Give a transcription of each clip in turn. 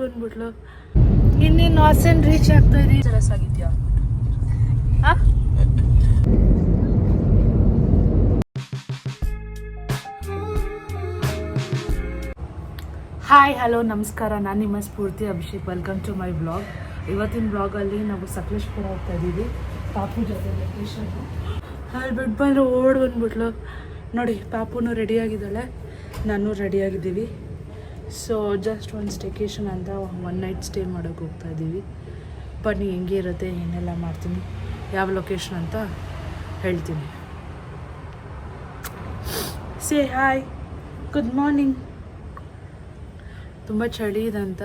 ಬಂದ್ಬಿಟ್ಲು. ಇನ್ನೇನು ಹಾಸನ್ ರೀಚ್ ಆಗ್ತಾ ಇದೀವಿ. ಜಲಸ್ ಆಗಿದ್ಯಾ? ಹಾಯ್ ಹಲೋ ನಮಸ್ಕಾರ, ನಾನು ನಿಮ್ಮ ಸ್ಫೂರ್ತಿ Abhishek. Welcome to my blog. ಇವತ್ತಿನ ಬ್ಲಾಗಲ್ಲಿ ನಾವು ಸಕಲೇಶ್ಪುರ ಹೋಗ್ತಾ ಇದ್ದೀವಿ ಪಾಪು ಜೊತೆ. ಲೊಕೇಶನ್ ಅಲ್ಲಿ ಬಿಟ್ಟು ಬಂದರೆ ಓಡ್ ಬಂದ್ಬಿಟ್ಲು ನೋಡಿ. ಪಾಪುನು ರೆಡಿಯಾಗಿದ್ದಾಳೆ, ನಾನು ರೆಡಿಯಾಗಿದ್ದೀವಿ. ಸೊ ಜಸ್ಟ್ ಒಂದು ಸ್ಟೇಕೇಶನ್ ಅಂತ ಒನ್ ನೈಟ್ ಸ್ಟೇ ಮಾಡೋಕ್ಕೆ ಹೋಗ್ತಾ ಇದ್ದೀವಿ. ಬನ್ನಿ ಹೆಂಗೆ ಇರುತ್ತೆ, ಏನೆಲ್ಲ ಮಾಡ್ತೀನಿ, ಯಾವ ಲೊಕೇಶನ್ ಅಂತ ಹೇಳ್ತೀನಿ. Say hi, good morning. ತುಂಬ ಚಳಿ ಇದೆ ಅಂತ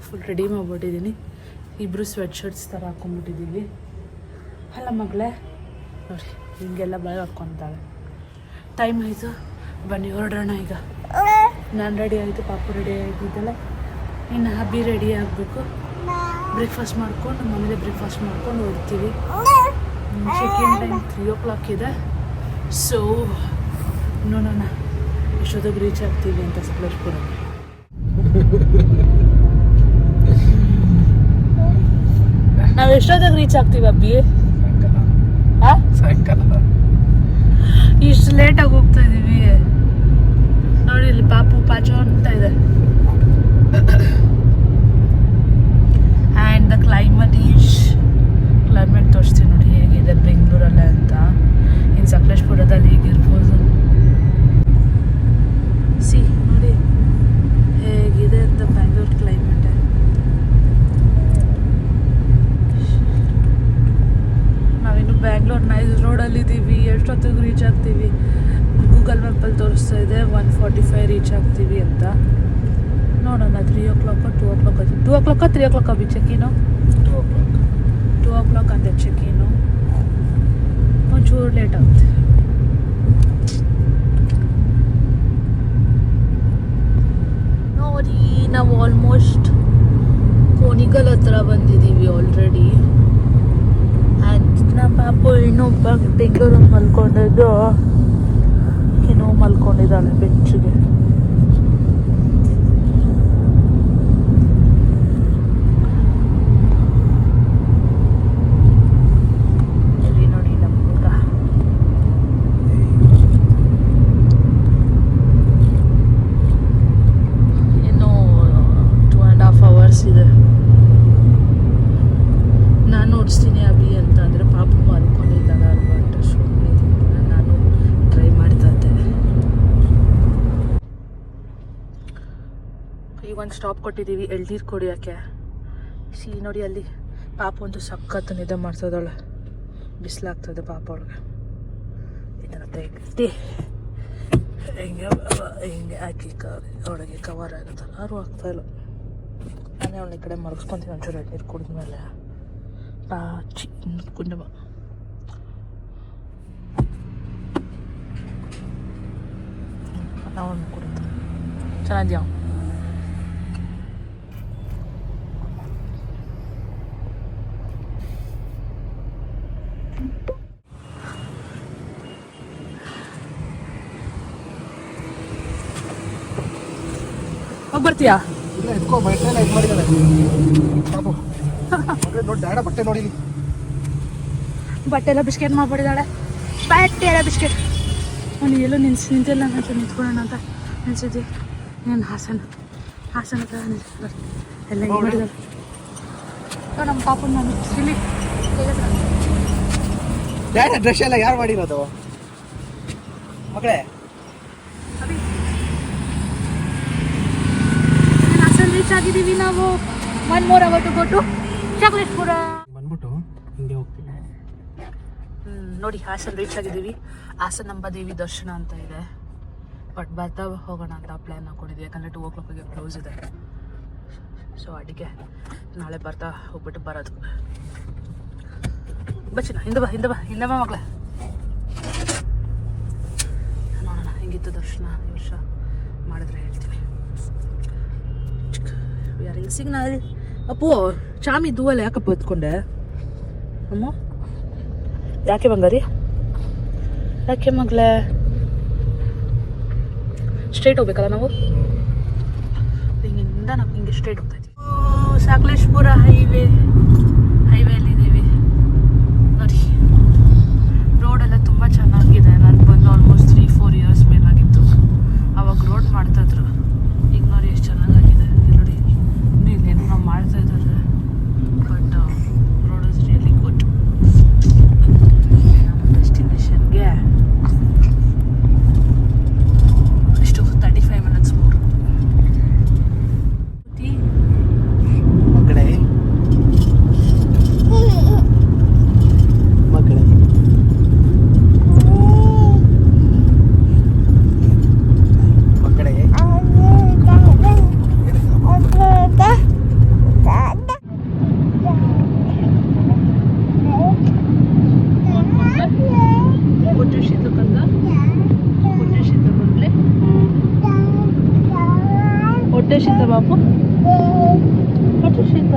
ಫುಲ್ ರೆಡಿ ಮಾಡಿಬಿಟ್ಟಿದ್ದೀನಿ. ಇಬ್ಬರು ಸ್ವೆಟ್ ಶರ್ಟ್ಸ್ ಥರ ಹಾಕ್ಕೊಂಬಿಟ್ಟಿದ್ದೀವಿ. ಅಲ್ಲ ಮಗಳೇ ನೋಡಿ, ಹಿಂಗೆಲ್ಲ ಭಯ ಹಾಕ್ಕೊತಾಳೆ. ಟೈಮ್ ಆಯಿತು, ಬನ್ನಿ ಹೊರಡೋಣ ಈಗ. ನಾನು ರೆಡಿ ಆಯಿತು, ಪಾಪು ರೆಡಿ ಆಗಿದ್ದಲ್ಲ. ಇನ್ನು ಹಬ್ಬಿ ರೆಡಿ ಆಗಬೇಕು. ಬ್ರೇಕ್ಫಾಸ್ಟ್ ಮಾಡ್ಕೊಂಡು ಮನೇಲಿ ಬ್ರೇಕ್ಫಾಸ್ಟ್ ಮಾಡ್ಕೊಂಡು ಹೊರಡ್ತೀವಿ. ಚೆಕ್-ಇನ್ ಟೈಮ್ 3 o'clock ಇದೆ. ಸೊ ನೋಡೋಣ ಎಷ್ಟೊತ್ತಿಗೆ ರೀಚ್ ಆಗ್ತೀವಿ ಅಂತ ಸಕಲೇಶ್ಪುರಕ್ಕೆ. ನಾವು ಎಷ್ಟೊತ್ತಿಗೆ ರೀಚ್ ಆಗ್ತೀವಿ ಅಬ್ಬಿ? ಇಷ್ಟು ಲೇಟಾಗಿ ಹೋಗ್ತಾ ಇದೀವಿ ನೋಡಿ. ಇಲ್ಲಿ ಪಾಪು ಪಾಚೋ ಅಂತ ಇದೆ. ಆ್ಯಂಡ್ ದ ಕ್ಲೈಮೇಟ್ ತೋರಿಸ್ತೀವಿ ನೋಡಿ ಹೇಗಿದೆ ಬೆಂಗಳೂರಲ್ಲೇ ಅಂತ. ಇನ್ನು ಸಕಲೇಶ್ಪುರದಲ್ಲಿ ಹೀಗಿರ್ಬೋದು. ಸಿ ನೋಡಿ ಹೇಗಿದೆ ಅಂತ ಬ್ಯಾಂಗ್ಳೂರ್ ಕ್ಲೈಮೇಟ್. ನಾವಿನ್ನು ಬ್ಯಾಂಗ್ಳೂರ್ ನೈಸ್ ರೋಡಲ್ಲಿದ್ದೀವಿ. ಎಷ್ಟೊತ್ತಿಗೆ ರೀಚ್ ಆಗ್ತೀವಿ? ಗೂಗಲ್ ಮ್ಯಾಪಲ್ಲಿ ತೋರಿಸ್ತಾ ಇದೆ 1:45 ರೀಚ್ ಆಗ್ತೀವಿ ಅಂತ. ನೋಡೋಣ 3 o'clock 2 o'clock 2 o'clock 3 o'clock Abhi ಚೆಕ್-ಇನ್ನು? 2 o'clock ಅಂತೆ ಚೆಕ್-ಇನ್ನು. ಒಂಚೂರು ಲೇಟ್ ಆಗುತ್ತೆ. ನೋಡಿ ನಾವು ಆಲ್ಮೋಸ್ಟ್ ಕೋಣಿಗಲ್ ಹತ್ರ ಬಂದಿದ್ದೀವಿ ಆಲ್ರೆಡಿ. ಆ್ಯಂಡ್ ನಮ್ಮ ಪಾಪು ಇನ್ನೊಬ್ಬ ಬೆಂಗಳೂರಲ್ಲಿ ಮಲ್ಕೊಂಡಿದ್ದು, ಇನ್ನೂ ಮಲ್ಕೊಂಡಿದ್ದಾಳೆ ಬೆಂಚಿಗೆ. ನೋಡಿ ನಮ್ಮ ಹುಡುಗ. ಇನ್ನೂ 2.5 hours ಇದೆ. ನಾನು ಓಡಿಸ್ತೀನಿ ಅಭಿ ಅಂತ ಅಂದರೆ ಪಾಪು ಮಲ್ಕೊಂಡಿದ್ದಾಳೆ ಅಲ್ವಾ ಅಂತ ಸುಮ್ಮನೆ ನಾನು ಟ್ರೈ ಮಾಡ್ತಾ ಇದ್ದೆ. ಈಗ ಒಂದು ಸ್ಟಾಪ್ ಕೊಟ್ಟಿದ್ದೀವಿ ಎಳ್ನೀರು ಕುಡಿಯೋಕ್ಕೆ. ಸಿ ನೋಡಿ ಅಲ್ಲಿ ಪಾಪು ಅಂತೂ ಸಖತ್ತು ನಿದ್ದೆ ಮಾಡ್ತಿದ್ದಾಳೆ. ಬಿಸಿಲಾಗ್ತದೆ ಪಾಪ ಅವ್ಳಿಗೆ. ಇದನ್ನು ತೆಗ್ದು ಹಿಂಗೆ ಹಾಕಿ ಅವಳಿಗೆ ಕವರ್ ಆಗುತ್ತಲ್ಲ, ಯಾರು ಆಗ್ತಾಯಿಲ್ಲ. ನಾನೇ ಅವಳ ಕಡೆ ಮಲಗಿಸ್ಕೊತೀನಿ ಒಂಚೂರು ಎಳ್ನೀರು ಕುಡಿದ್ಮೇಲೆ. ಕುಂಡಮ ಅವನು ಕುಡಿತ ಚೆನ್ನಾಗಿದ್ಯಾ? ಹೋಗಿ ಬರ್ತೀಯಾ? ಬಟ್ಟೆ ಎಲ್ಲ ಬಿಸ್ಕೆಟ್ ಮಾಡ್ಬಿಟ್ಟಿದ್ದಾಳೆ. ಬಟ್ಟೆ ಎಲ್ಲ ಬಿಸ್ಕೆಟ್. ಅವನು ಎಲ್ಲೋ ನಿಂತಿಲ್ಲ ಅಂತ ನಿಂತ್ಕೊಳ್ಳೋಣ ಅಂತ ನಿಲ್ಸಿದ್ವಿ. ಏನು ಹಾಸನ ಹತ್ರ ಎಲ್ಲ ಹಿಂಗೆ ಮಾಡಿದಾಳೆ. ನಮ್ಮ ಪಾಪನ ನಾನು ಇಲ್ಲಿ ಡ್ರೆಸ್ ಎಲ್ಲ ಯಾರು ಮಾಡಿರೋದು ಮಕ್ಕಳೇ? ಹಾಸನ ರೀಚ್ ಆಗಿದ್ದೀವಿ ನಾವು. 1 more hour to go to Sakleshpur. ಬಂದ್ಬಿಟ್ಟು ಹಿಂಗೆ ಹೋಗ್ತೀವಿ ನೋಡಿ. ಹಾಸನ ರೀಚ್ ಆಗಿದ್ದೀವಿ. ಹಾಸನಾಂಬ ದೇವಿ ದರ್ಶನ ಅಂತ ಇದೆ. ಬಟ್ ಬರ್ತಾ ಹೋಗೋಣ ಅಂತ ಪ್ಲ್ಯಾನ್ ಹಾಕೊಂಡಿದ್ವಿ, ಯಾಕಂದರೆ 2 o'clock ಕ್ಲೋಸ್ ಇದೆ. ಸೊ ಅದಕ್ಕೆ ನಾಳೆ ಬರ್ತಾ ಹೋಗ್ಬಿಟ್ಟು ಬರೋದು. ಬಚ್ಚಿನ ಹಿಂದೆ ಬಾ ಮಕ್ಕಳೇ. ನೋಡೋಣ ಹೆಂಗಿತ್ತು ದರ್ಶನ. ಈ ವರ್ಷ ಮಾಡಿದ್ರೆ ಹೇಳ್ತೀನಿ. ಯಾರಿಗೆ ಸಿಗ್ನಲ್ ಅಪ್ಪು ಚಾಮಿ ದೂವಲ್ಲ ಯಾಕಪ್ಪ ಎತ್ಕೊಂಡೆ ಅಮ್ಮ? ಯಾಕೆ ಬಂಗಾರಿ? ಯಾಕೆ ಮಗಳೇ? ಸ್ಟ್ರೈಟ್ ಹೋಗ್ಬೇಕಲ್ಲ ನಾವು? ಹಿಂಗಿಂದ ನಾವು ಹಿಂಗೆ ಸ್ಟ್ರೈಟ್ ಹೋಗ್ತಾ ಇದ್ದೀವಿ. ಸಕಲೇಶ್ಪುರ ಹೈವೇಲಿದ್ದೀವಿ ನೋಡಿ. ರೋಡೆಲ್ಲ ತುಂಬ ಚೆನ್ನಾಗಿದೆ. ನಾನು ಬಂದು ಆಲ್ಮೋಸ್ಟ್ 3-4 ಇಯರ್ಸ್ ಮೇಲಾಗಿತ್ತು. ಅವಾಗ ರೋಡ್ ಮಾಡ್ತಾಯಿದ್ರು. ಈಗ ನೋಡಿ ಎಷ್ಟು ಚೆನ್ನಾಗಾಗಿದೆ. ನೋಡಿ ಇನ್ನೂ ಇಲ್ಲೇನು ನಾವು ಮಾಡ್ತಾ ಇದ್ದಾರೆ. But road is really good. ನಮ್ಮ ಡೆಸ್ಟಿನೇಷನ್ಗೆ ಇಷ್ಟು 35 ಮಿನಿಟ್ಸ್ ಮೂರು. ಮಕ್ಕಳೇ ಮಕ್ಕಳೇ ಮಕ್ಕಳೇ ಹೊಟ್ಟೆ ಶೀತ ಕಂದ, ಹೊಟ್ಟೆ ಶೀತ ಬಂದ್ಲೆ, ಹೊಟ್ಟೆ ಶೀತ ಬಾಪು, ಹೊಟ್ಟೆ ಶೀತ.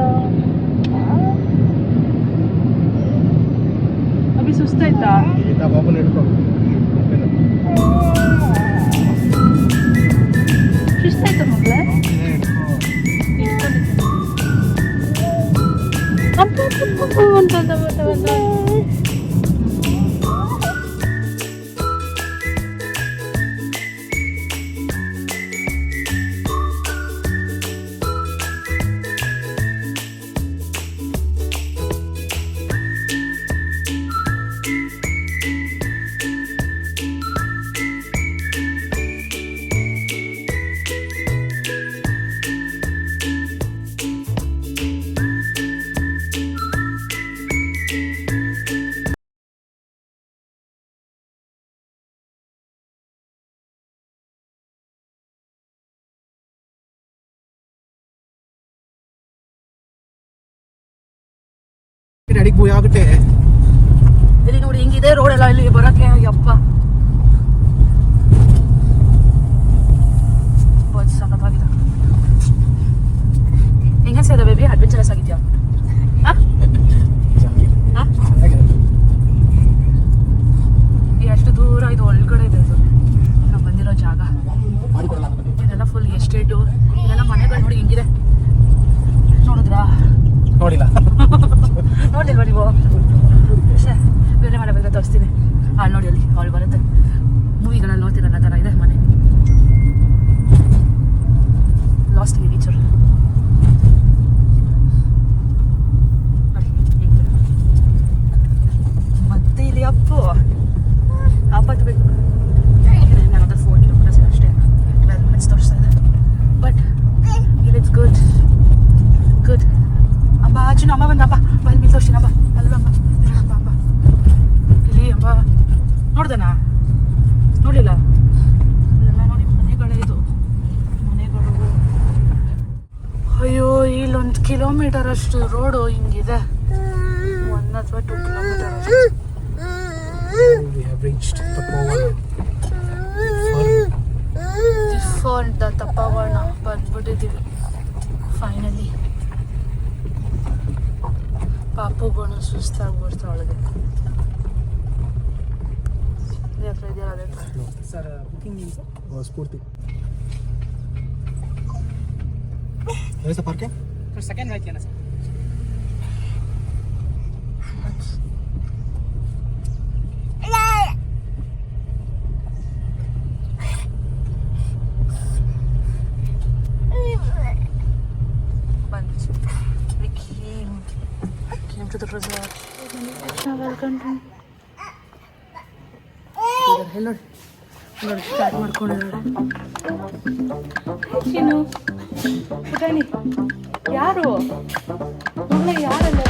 ಅಭಿ ಸುಸ್ತಾಯ್ತಾ? ಬಾಬುನ ಹಿಡ್ಕೊ. ಸುಸ್ತಾಯ್ತಾ ಮಗಳೇ? ಡ್ಯಾಡಿಗೆ ಭೂಯ ಆಗುತ್ತೆ. ಇಲ್ಲಿ ನೋಡಿ ಹಿಂಗಿದೆ ರೋಡ್ ಎಲ್ಲ. ಇಲ್ಲಿ ಬರೋಕ್ಕೆ ಯಪ್ಪ ಸಖತ್ತಾಗಿದೆ. ಹೆಂಗೆ ಸೇದ ಬೇಬಿ? ಅಡ್ವೆಂಚರಸ್ ಆಗಿದ್ಯಾ? ಎಷ್ಟು ದೂರ ಇದು ಒಳಗಡೆ ಇದೆ. ಇದು ನಾವು ಬಂದಿರೋ ಜಾಗ. ಇದೆಲ್ಲ ಫುಲ್ ಎಸ್ಟೇಟು. ಇದೆಲ್ಲ ಮನೆಗಳು ನೋಡಿ ಹಿಂಗಿದೆ. ನೋಡಿದ್ರಾ? ನೋಡಿಲ್ಲ. ನೋಡಿಲ್ವಾ ನೀವು? ಬೇರೆ ಮನೆ ಬಂದರೆ ತೋರಿಸ್ತೀನಿ. ಅಲ್ಲಿ ನೋಡಿ, ಅಲ್ಲಿ ಹಾಲ್ ಬರುತ್ತೆ. ಮೂವಿಗಳಲ್ಲಿ ನೋಡ್ತೀರಲ್ಲ ಥರ ಇದೆ ಮನೆ. ಲಾಸ್ಟ್ ನೇಚರ್ ನೋಡಿ ಹೇಗಿದೆ. ಮತ್ತೆ ಇಲ್ಲಿ ಅಪ್ಪು ಬೇಕು. ನಾನು 4 ಕಿಲೋಮೀಟರ್ಸ್ ಅಷ್ಟೇ, 12 ಮಿನಿಟ್ಸ್ ತೋರಿಸ್ತಾ ಇದೆ. But it's good. ಅಂಬ ಚಿನ್ನ ಅಮ್ಮ ಬಂದ. ಅಪ್ಪ ಅಲ್ಲಿ ಮೀ ತೋರಿಸ್ತೀನಿ. ಅಮ್ಮ ಅಲ್ಲ ಅಮ್ಮ ಅಮ್ಮ ಇಲ್ಲಿ ಅಂಬ ನೋಡ್ದನಾ? ನೋಡಲಿಲ್ಲ. ಇಲ್ಲೆಲ್ಲ ನೋಡಿ ಮನೆಗಳೇ. ಇದು ಮನೆಗಳು. ಅಯ್ಯೋ, ಇಲ್ಲೊಂದು ಕಿಲೋಮೀಟರ್ ಅಷ್ಟು ರೋಡು ಹಿಂಗಿದೆ. 1 ಅಥವಾ 2 ಕಿಲೋಮೀಟರ್ ಅಷ್ಟು. ತಪ್ಪಗೋಣ ಬಂದ್ಬಿಟ್ಟಿದ್ದೀವಿ ಫೈನಲಿ. ಪಾಪುಗಳು ಸುಸ್ತಾಗ್ಬಿಡ್ತಾ ಒಳಗೆ. ಹತ್ರ ಇದೆಯಲ್ಲ ಅದೇ sir booking sir Spoorthi sir parking second vehicle sir. to the resort. Welcome to hello. ನೋಡಿ ಸ್ಟಾರ್ಟ್ ಮಾಡ್ಕೊಂಡಿದ್ದಾರೆ. ಚಿನ್ನು ಪುಟಾಣಿ ಯಾರು ಮಗಳೇ? ಯಾರಲ್ಲ